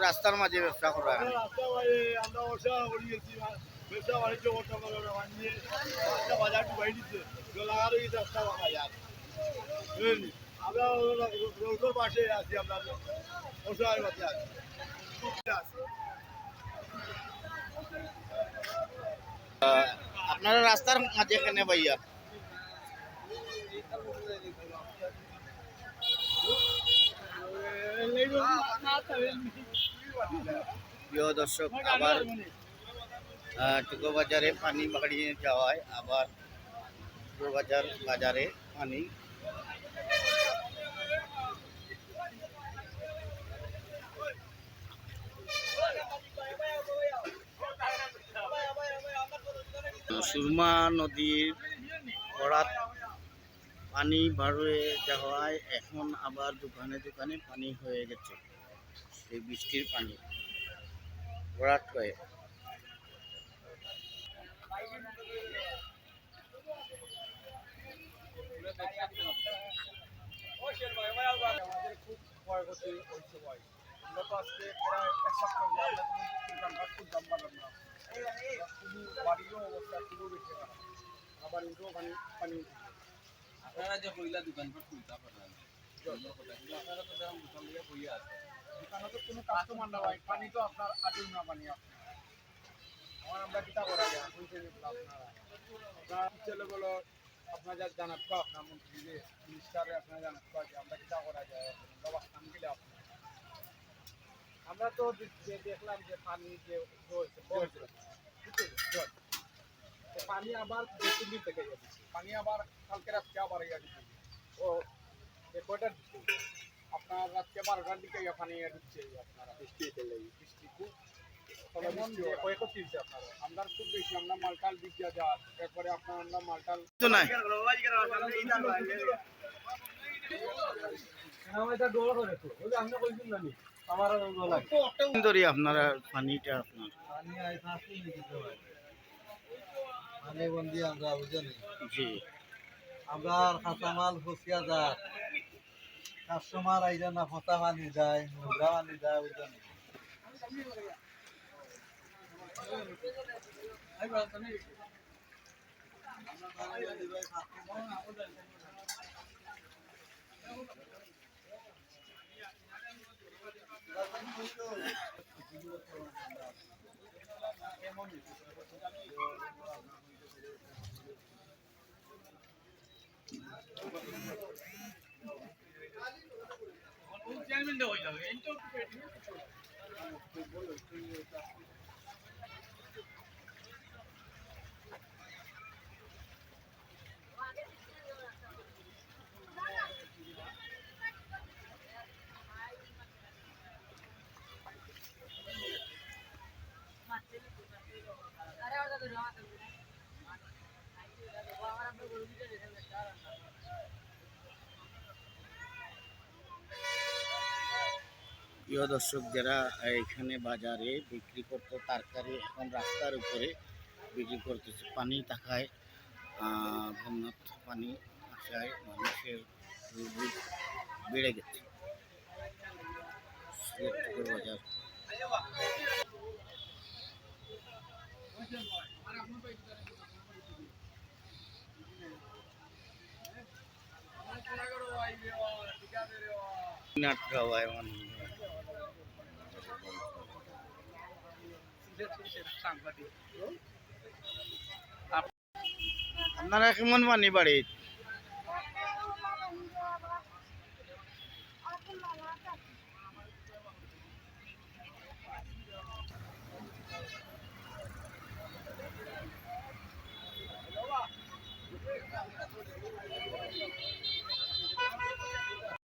রাস্তার মাঝে ব্যবসা করা ব্যবসা বাণিজ্য করতে পারো না বানিয়ে একটা বাজার ডুবাই দিচ্ছে লাগারও এই রাস্তা বাজার আমরা রোডের পাশে আছি আমরা অসহায়ের মধ্যে আছি আপনারা রাস্তার মাঝে কেনে ভাইয়া প্রিয় দর্শক আবার টুকো বাজারে পানি বাড়িয়ে যাওয়ায় আবার টুকো বাজারে পানি সুরমা নদীর ভরাট পানি বাড়িয়ে যাওয়ায় এখন আবার দোকানে দোকানে পানি হয়ে গেছে সেই বৃষ্টির পানি ভরাট হয়ে আমাদের খুব ক্ষয়ক্ষতি হয়েছে ভাই আমরা তো আজকে প্রায় এক সপ্তাহ দোকানপাট খুব দাম বাড়লাম না খুবই বাড়িরও অবস্থা খুবই বেশি খারাপ আবার উঠেও পানি আপনারা যে কইলা দোকানপাট খুলতে পারেন আপনারা তো যেমন দোকান দিয়ে বইয়া আছে দোকানে তো কোনো কাস্টমার না ভাই পানি তো আপনার আটুল না পানি আমার আমরা কিতা করা যায় বুঝতে আপনারা আপনার ছেলেগুলো আপনার যা জানাত পাও আপনার মন্ত্রী মিনিস্টারে আপনারা জানাত পাও যে আমরা কিতা করা যায় ব্যবস্থা নিলে আমরা তো দেখলাম যে পানি যে পানি আবার বেশি দিন থেকে যাচ্ছে পানি আবার কালকে রাতকে আবার ইয়া দিচ্ছে ও কয়টার দিচ্ছে আপনার রাতকে 12টার দিকে পানি ঢুকছে আপনারা বৃষ্টি খুব ক্ষয়ক্ষতি হচ্ছে আপনারা আমরা খুব বেশি আমরা মালটাল দিক যা এরপরে আপনার আমরা মালটাল আপনারা পানিটা আপনার পানি বন্দি আমরা বুঝলি জি আমরা কাঁচামাল ফসিয়া যায় কাস্টমার আইলে না ফসা পানি যায় নোংরা পানি যায় বুঝলি প্রিয় দর্শক যারা এখানে বাজারে বিক্রি করতো তরকারি এখন রাস্তার উপরে বিক্রি করতেছে পানি থাকায় বন্যাত পানি আসায় মানুষের রোগ বেড়ে গেছে বাজার আপনারা কেমন পানি বাড়ি